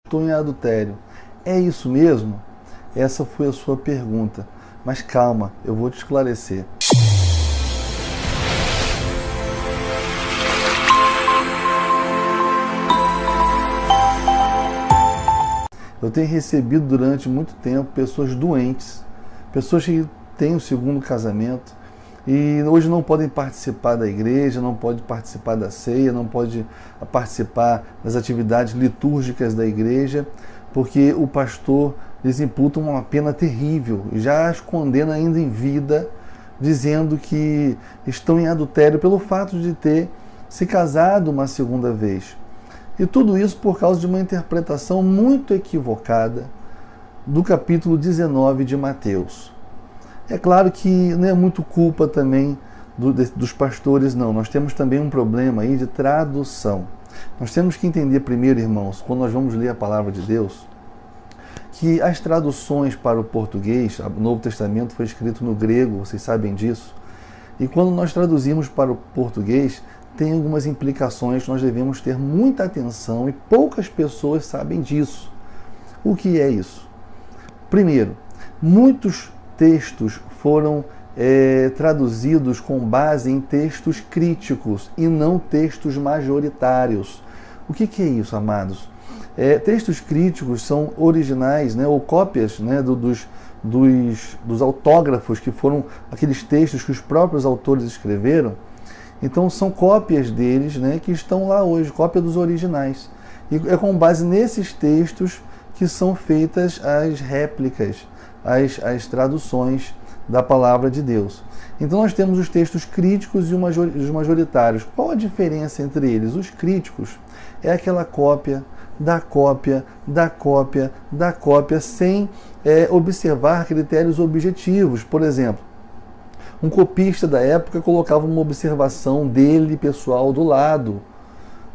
estou em adultério. É isso mesmo? Essa foi a sua pergunta. Mas calma, eu vou te esclarecer. Eu tenho recebido durante muito tempo pessoas doentes, pessoas que têm o segundo casamento e hoje não podem participar da igreja, não podem participar da ceia, não podem participar das atividades litúrgicas da igreja, porque o pastor lhes imputa uma pena terrível e já as condena ainda em vida, dizendo que estão em adultério pelo fato de ter se casado uma segunda vez. E tudo isso por causa de uma interpretação muito equivocada do capítulo 19 de Mateus. É claro que não é muito culpa também dos pastores, não. Nós temos também um problema aí de tradução. Nós temos que entender primeiro, irmãos, quando nós vamos ler a palavra de Deus, que as traduções para o português, o Novo Testamento foi escrito no grego, vocês sabem disso, e quando nós traduzimos para o português, tem algumas implicações que nós devemos ter muita atenção e poucas pessoas sabem disso. O que é isso? Primeiro, muitos textos foram traduzidos com base em textos críticos e não textos majoritários. O que é isso, amados? Textos críticos são originais, né, ou cópias, né, dos autógrafos, que foram aqueles textos que os próprios autores escreveram. Então são cópias deles, né, que estão lá hoje, cópia dos originais. E é com base nesses textos que são feitas as réplicas, as traduções da palavra de Deus. Então nós temos os textos críticos e os majoritários. Qual a diferença entre eles? Os críticos é aquela cópia, da cópia, da cópia, da cópia, sem observar critérios objetivos. Por exemplo, um copista da época colocava uma observação dele, pessoal, do lado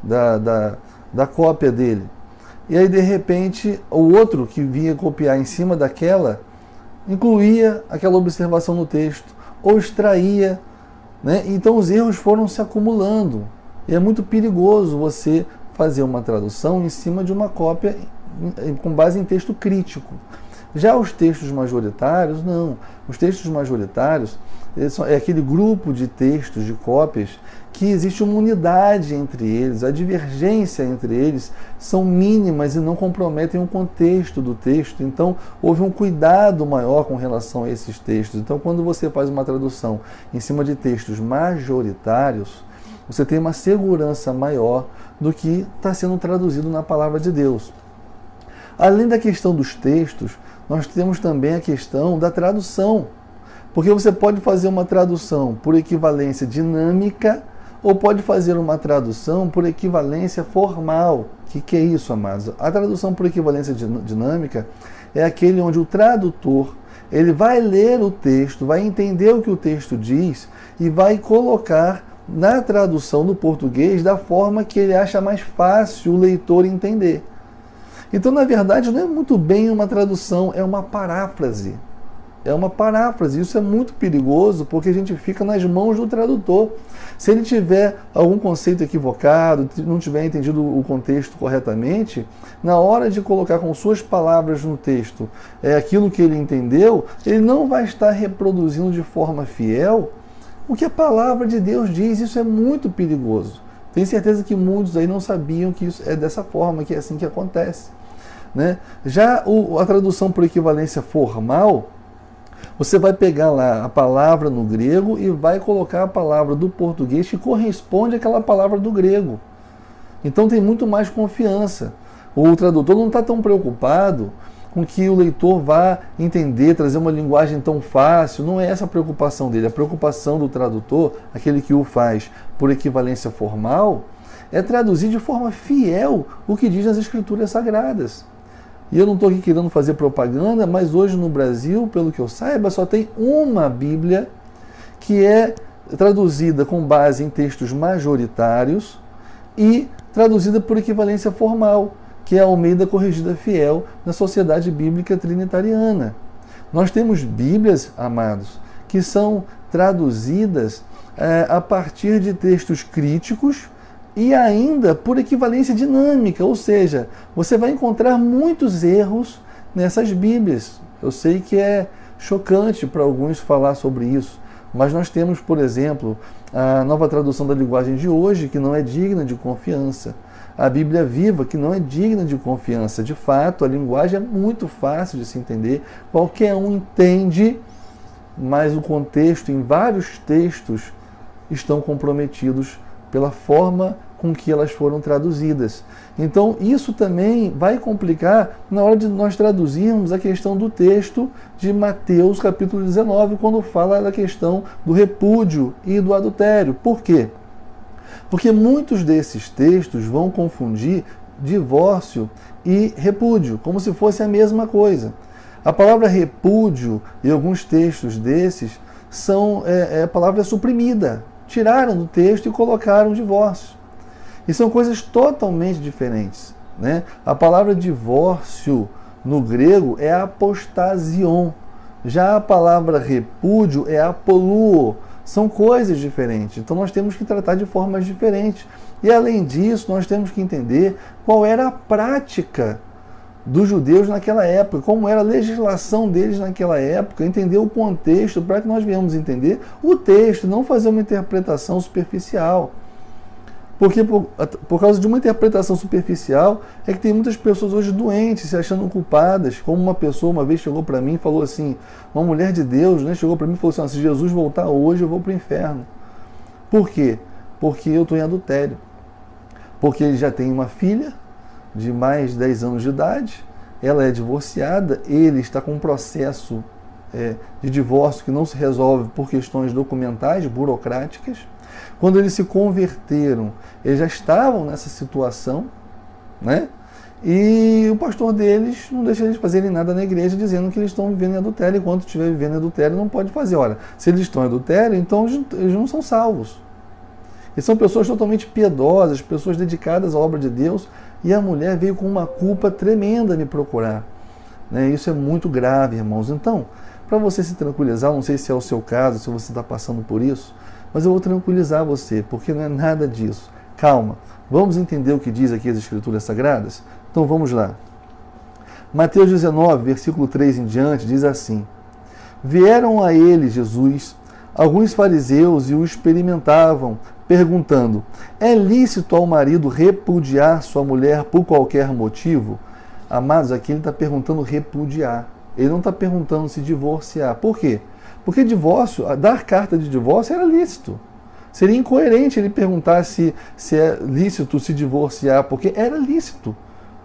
da cópia dele. E aí, de repente, o outro que vinha copiar em cima daquela, incluía aquela observação no texto, ou extraía, né? Então os erros foram se acumulando. E é muito perigoso você fazer uma tradução em cima de uma cópia com base em texto crítico. Já os textos majoritários, não. Os textos majoritários é aquele grupo de textos, de cópias, que existe uma unidade entre eles, a divergência entre eles são mínimas e não comprometem o contexto do texto. Então, houve um cuidado maior com relação a esses textos. Então, quando você faz uma tradução em cima de textos majoritários, você tem uma segurança maior do que está sendo traduzido na palavra de Deus. Além da questão dos textos, nós temos também a questão da tradução. Porque você pode fazer uma tradução por equivalência dinâmica ou pode fazer uma tradução por equivalência formal. O que é isso, amados? A tradução por equivalência dinâmica é aquele onde o tradutor ele vai ler o texto, vai entender o que o texto diz e vai colocar na tradução do português da forma que ele acha mais fácil o leitor entender. Então, na verdade, não é muito bem uma tradução, é uma paráfrase. É uma paráfrase. Isso é muito perigoso porque a gente fica nas mãos do tradutor. Se ele tiver algum conceito equivocado, não tiver entendido o contexto corretamente, na hora de colocar com suas palavras no texto aquilo que ele entendeu, ele não vai estar reproduzindo de forma fiel o que a palavra de Deus diz. Isso é muito perigoso. Tenho certeza que muitos aí não sabiam que isso é dessa forma, que é assim que acontece, né? Já a tradução por equivalência formal, você vai pegar lá a palavra no grego e vai colocar a palavra do português que corresponde àquela palavra do grego. Então tem muito mais confiança. O tradutor não está tão preocupado com que o leitor vá entender, trazer uma linguagem tão fácil. Não é essa a preocupação dele. A preocupação do tradutor, aquele que o faz por equivalência formal, é traduzir de forma fiel o que diz nas Escrituras Sagradas. E eu não estou aqui querendo fazer propaganda, mas hoje no Brasil, pelo que eu saiba, só tem uma Bíblia que é traduzida com base em textos majoritários e traduzida por equivalência formal, que é a Almeida Corrigida Fiel na Sociedade Bíblica Trinitariana. Nós temos Bíblias, amados, que são traduzidas a partir de textos críticos e ainda por equivalência dinâmica, ou seja, você vai encontrar muitos erros nessas Bíblias. Eu sei que é chocante para alguns falar sobre isso, mas nós temos, por exemplo, a Nova Tradução da Linguagem de Hoje, que não é digna de confiança. A Bíblia Viva, que não é digna de confiança. De fato, a linguagem é muito fácil de se entender, qualquer um entende, mas o contexto, em vários textos, estão comprometidos pela forma com que elas foram traduzidas. Então, isso também vai complicar na hora de nós traduzirmos a questão do texto de Mateus, capítulo 19, quando fala da questão do repúdio e do adultério. Por quê? Porque muitos desses textos vão confundir divórcio e repúdio, como se fosse a mesma coisa. A palavra repúdio, em alguns textos desses, a palavra suprimida. Tiraram do texto e colocaram divórcio. E são coisas totalmente diferentes, né? A palavra divórcio no grego é apostasion. Já a palavra repúdio é apoluo. São coisas diferentes. Então nós temos que tratar de formas diferentes. E além disso, nós temos que entender qual era a prática dos judeus naquela época, como era a legislação deles naquela época, entender o contexto para que nós venhamos entender o texto, não fazer uma interpretação superficial. Porque por causa de uma interpretação superficial é que tem muitas pessoas hoje doentes, se achando culpadas, como uma pessoa uma vez chegou para mim e falou assim, uma mulher de Deus, né, chegou para mim e falou assim, se Jesus voltar hoje eu vou para o inferno. Por quê? Porque eu estou em adultério. Porque ele já tem uma filha de mais de 10 anos de idade, ela é divorciada, ele está com um processo de divórcio que não se resolve por questões documentais, burocráticas. Quando eles se converteram, eles já estavam nessa situação, né? E o pastor deles não deixa eles fazerem nada na igreja, dizendo que eles estão vivendo em adultério, enquanto estiver vivendo em adultério não pode fazer. Ora, se eles estão em adultério, então eles não são salvos. E são pessoas totalmente piedosas, pessoas dedicadas à obra de Deus, e a mulher veio com uma culpa tremenda me procurar. Né? Isso é muito grave, irmãos. Então, para você se tranquilizar, não sei se é o seu caso, se você está passando por isso, mas eu vou tranquilizar você, porque não é nada disso. Calma, vamos entender o que diz aqui as Escrituras Sagradas? Então vamos lá. Mateus 19, versículo 3 em diante, diz assim: Vieram a ele, Jesus, alguns fariseus e o experimentavam, perguntando, é lícito ao marido repudiar sua mulher por qualquer motivo? Amados, aqui ele está perguntando repudiar. Ele não está perguntando se divorciar. Por quê? Porque divórcio, dar carta de divórcio era lícito. Seria incoerente ele perguntar se é lícito se divorciar, porque era lícito.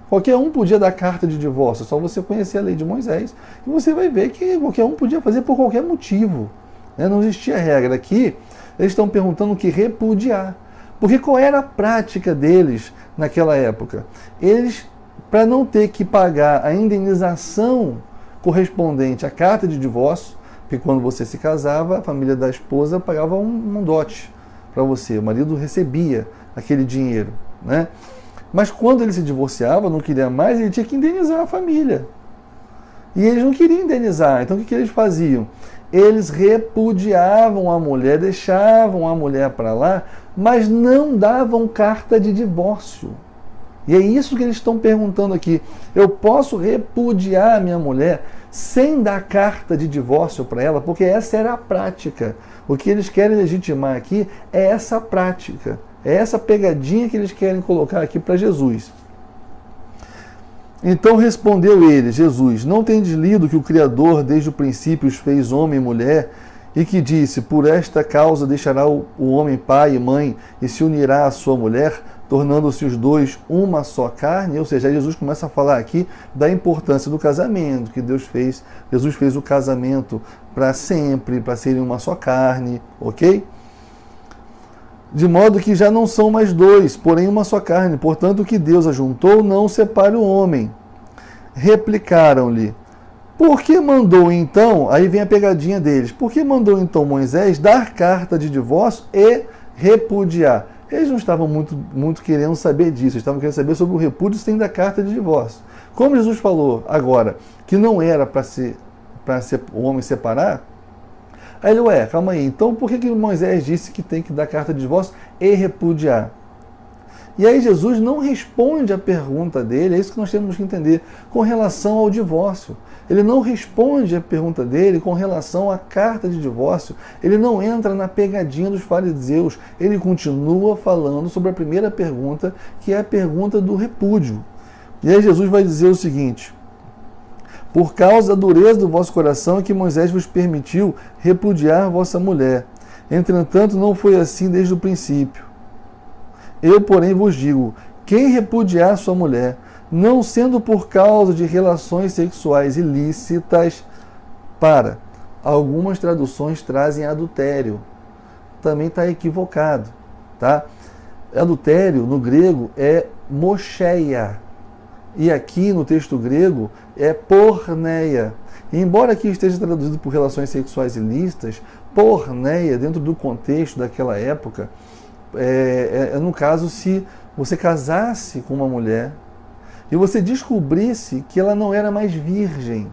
Qualquer um podia dar carta de divórcio, só você conhecer a lei de Moisés, e você vai ver que qualquer um podia fazer por qualquer motivo. Não existia regra. Aqui, eles estão perguntando o que repudiar. Porque qual era a prática deles naquela época? Eles, para não ter que pagar a indenização correspondente à carta de divórcio, porque quando você se casava, a família da esposa pagava um dote para você, o marido recebia aquele dinheiro, né? Mas quando ele se divorciava, não queria mais, ele tinha que indenizar a família. E eles não queriam indenizar, então o que eles faziam? Eles repudiavam a mulher, deixavam a mulher para lá, mas não davam carta de divórcio. E é isso que eles estão perguntando aqui. Eu posso repudiar a minha mulher sem dar carta de divórcio para ela? Porque essa era a prática. O que eles querem legitimar aqui é essa prática. É essa pegadinha que eles querem colocar aqui para Jesus. Então respondeu ele, Jesus, não tendes lido que o Criador desde o princípio os fez homem e mulher, e que disse, por esta causa deixará o homem pai e mãe e se unirá à sua mulher, tornando-se os dois uma só carne? Ou seja, Jesus começa a falar aqui da importância do casamento, que Jesus fez o casamento para sempre, para serem uma só carne, ok? De modo que já não são mais dois, porém uma só carne. Portanto, o que Deus ajuntou, não separe o homem. Replicaram-lhe, por que mandou então, aí vem a pegadinha deles, por que mandou então Moisés dar carta de divórcio e repudiar? Eles não estavam muito querendo saber disso, eles estavam querendo saber sobre o repúdio sem dar carta de divórcio. Como Jesus falou agora que não era para o homem separar, aí ele, calma aí, então por que Moisés disse que tem que dar carta de divórcio e repudiar? E aí Jesus não responde a pergunta dele, é isso que nós temos que entender, com relação ao divórcio. Ele não responde a pergunta dele com relação à carta de divórcio. Ele não entra na pegadinha dos fariseus. Ele continua falando sobre a primeira pergunta, que é a pergunta do repúdio. E aí Jesus vai dizer o seguinte: por causa da dureza do vosso coração é que Moisés vos permitiu repudiar vossa mulher. Entretanto, não foi assim desde o princípio. Eu, porém, vos digo, quem repudiar sua mulher, não sendo por causa de relações sexuais ilícitas, algumas traduções trazem adultério. Também está equivocado, tá? Adultério, no grego, é mocheia. E aqui, no texto grego, é porneia. E embora aqui esteja traduzido por relações sexuais ilícitas, porneia, dentro do contexto daquela época, no caso, se você casasse com uma mulher e você descobrisse que ela não era mais virgem,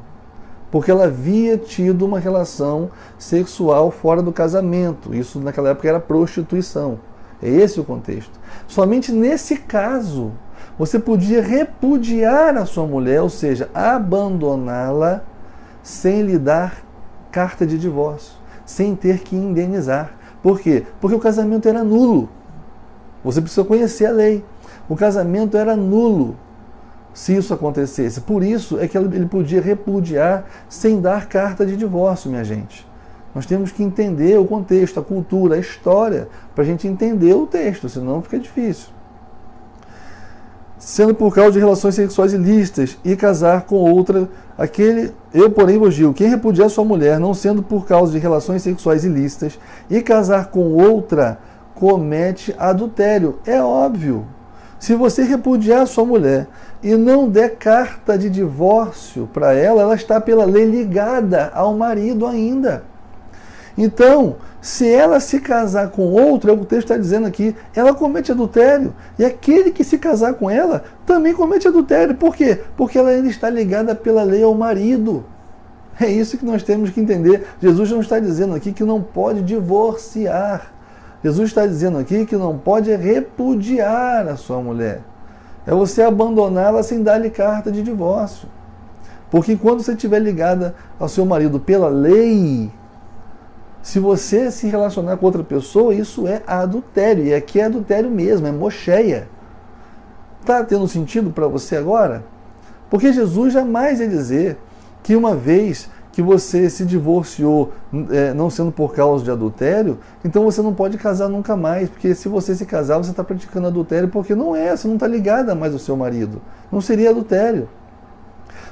porque ela havia tido uma relação sexual fora do casamento. Isso naquela época era prostituição. É esse o contexto. Somente nesse caso você podia repudiar a sua mulher, ou seja, abandoná-la sem lhe dar carta de divórcio, sem ter que indenizar. Por quê? Porque o casamento era nulo. Você precisa conhecer a lei. O casamento era nulo se isso acontecesse. Por isso é que ele podia repudiar sem dar carta de divórcio, minha gente. Nós temos que entender o contexto, a cultura, a história, para a gente entender o texto, senão fica difícil. Sendo por causa de relações sexuais ilícitas e casar com outra, eu, porém, vos digo, quem repudiar sua mulher, não sendo por causa de relações sexuais ilícitas e casar com outra, comete adultério. É óbvio. Se você repudiar sua mulher e não der carta de divórcio para ela, ela está pela lei ligada ao marido ainda. Então, se ela se casar com outro, é o que o texto está dizendo aqui, ela comete adultério. E aquele que se casar com ela também comete adultério. Por quê? Porque ela ainda está ligada pela lei ao marido. É isso que nós temos que entender. Jesus não está dizendo aqui que não pode divorciar. Jesus está dizendo aqui que não pode repudiar a sua mulher. É você abandoná-la sem dar-lhe carta de divórcio. Porque quando você estiver ligada ao seu marido pela lei, se você se relacionar com outra pessoa, isso é adultério. E aqui é adultério mesmo, é mocheia. Está tendo sentido para você agora? Porque Jesus jamais ia dizer que uma vez que você se divorciou, não sendo por causa de adultério, então você não pode casar nunca mais. Porque se você se casar, você está praticando adultério, porque você não está ligada mais ao seu marido. Não seria adultério.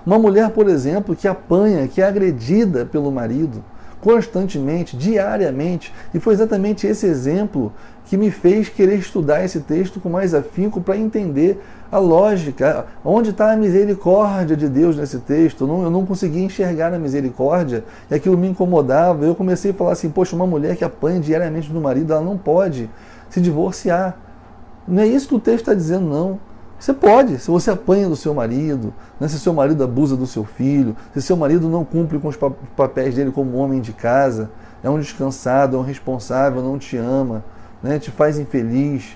Uma mulher, por exemplo, que apanha, que é agredida pelo marido, constantemente, diariamente, e foi exatamente esse exemplo que me fez querer estudar esse texto com mais afinco para entender a lógica, onde está a misericórdia de Deus nesse texto. Eu não conseguia enxergar a misericórdia e aquilo me incomodava. Eu comecei a falar assim, poxa, uma mulher que apanha diariamente do marido, ela não pode se divorciar. Não é isso que o texto está dizendo, não. Você pode, se você apanha do seu marido, né, se seu marido abusa do seu filho, se seu marido não cumpre com os papéis dele como homem de casa, é um descansado, é um responsável, não te ama, né, te faz infeliz.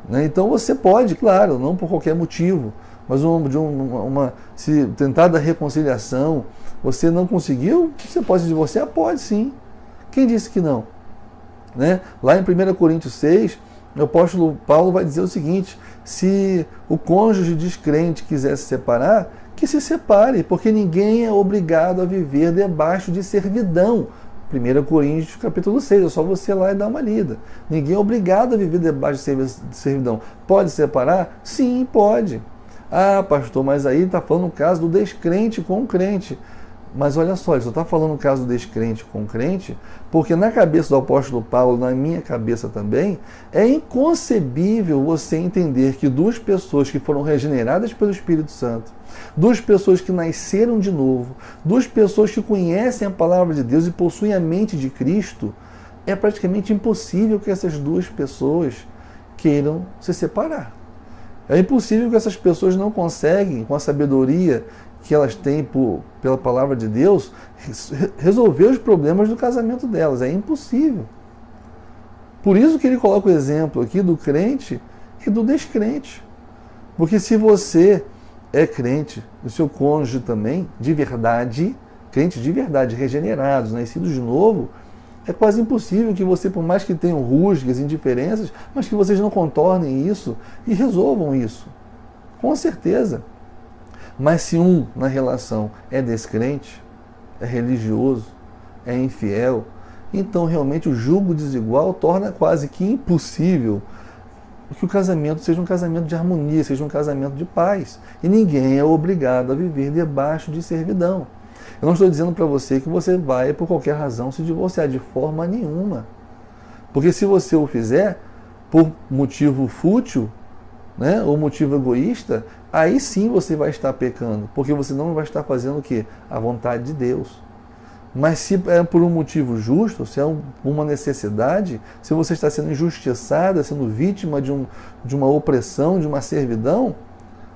Né, então você pode, claro, não por qualquer motivo, mas se tentar dar reconciliação, você não conseguiu, você pode se divorciar? Pode sim. Quem disse que não? Né? Lá em 1 Coríntios 6, o apóstolo Paulo vai dizer o seguinte: se o cônjuge descrente quiser se separar, que se separe, porque ninguém é obrigado a viver debaixo de servidão. 1 Coríntios capítulo 6, é só você ir lá e dar uma lida. Ninguém é obrigado a viver debaixo de servidão. Pode separar? Sim, pode. Ah, pastor, mas aí está falando o caso do descrente com o crente. Mas olha só, ele só está falando o caso do descrente com o crente, porque na cabeça do apóstolo Paulo, na minha cabeça também, é inconcebível você entender que duas pessoas que foram regeneradas pelo Espírito Santo, duas pessoas que nasceram de novo, duas pessoas que conhecem a palavra de Deus e possuem a mente de Cristo, é praticamente impossível que essas duas pessoas queiram se separar. É impossível que essas pessoas não conseguem, com a sabedoria que elas têm pela palavra de Deus, resolver os problemas do casamento delas. É impossível. Por isso que ele coloca o exemplo aqui do crente e do descrente. Porque se você é crente, o seu cônjuge também, de verdade, crentes de verdade, regenerados, nascidos de novo, é quase impossível que você, por mais que tenham rusgas, indiferenças, mas que vocês não contornem isso e resolvam isso. Com certeza. Mas se um na relação é descrente, é religioso, é infiel, então realmente o jugo desigual torna quase que impossível que o casamento seja um casamento de harmonia, seja um casamento de paz. E ninguém é obrigado a viver debaixo de servidão. Eu não estou dizendo para você que você vai, por qualquer razão, se divorciar, de forma nenhuma. Porque se você o fizer por motivo fútil, né, ou motivo egoísta, aí sim você vai estar pecando. Porque você não vai estar fazendo o quê? A vontade de Deus. Mas se é por um motivo justo, se é uma necessidade, se você está sendo injustiçada, sendo vítima de uma opressão, de uma servidão,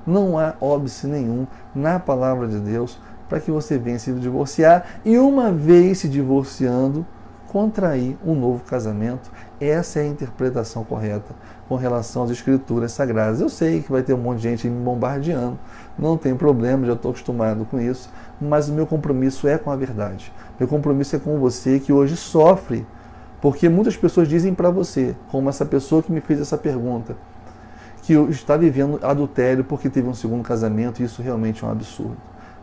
não há óbice nenhum na palavra de Deus para que você venha se divorciar e, uma vez se divorciando, contrair um novo casamento. Essa é a interpretação correta com relação às escrituras sagradas. Eu sei que vai ter um monte de gente me bombardeando, não tem problema, já estou acostumado com isso, mas o meu compromisso é com a verdade. Meu compromisso é com você que hoje sofre, porque muitas pessoas dizem para você, como essa pessoa que me fez essa pergunta, que está vivendo adultério porque teve um segundo casamento, e isso realmente é um absurdo.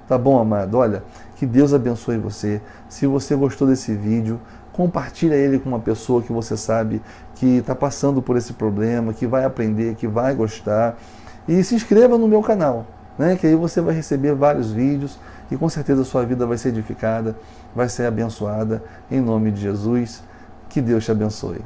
Tá bom, amado? Olha, que Deus abençoe você. Se você gostou desse vídeo, compartilha ele com uma pessoa que você sabe que está passando por esse problema, que vai aprender, que vai gostar. E se inscreva no meu canal, né? Que aí você vai receber vários vídeos e com certeza a sua vida vai ser edificada, vai ser abençoada. Em nome de Jesus, que Deus te abençoe.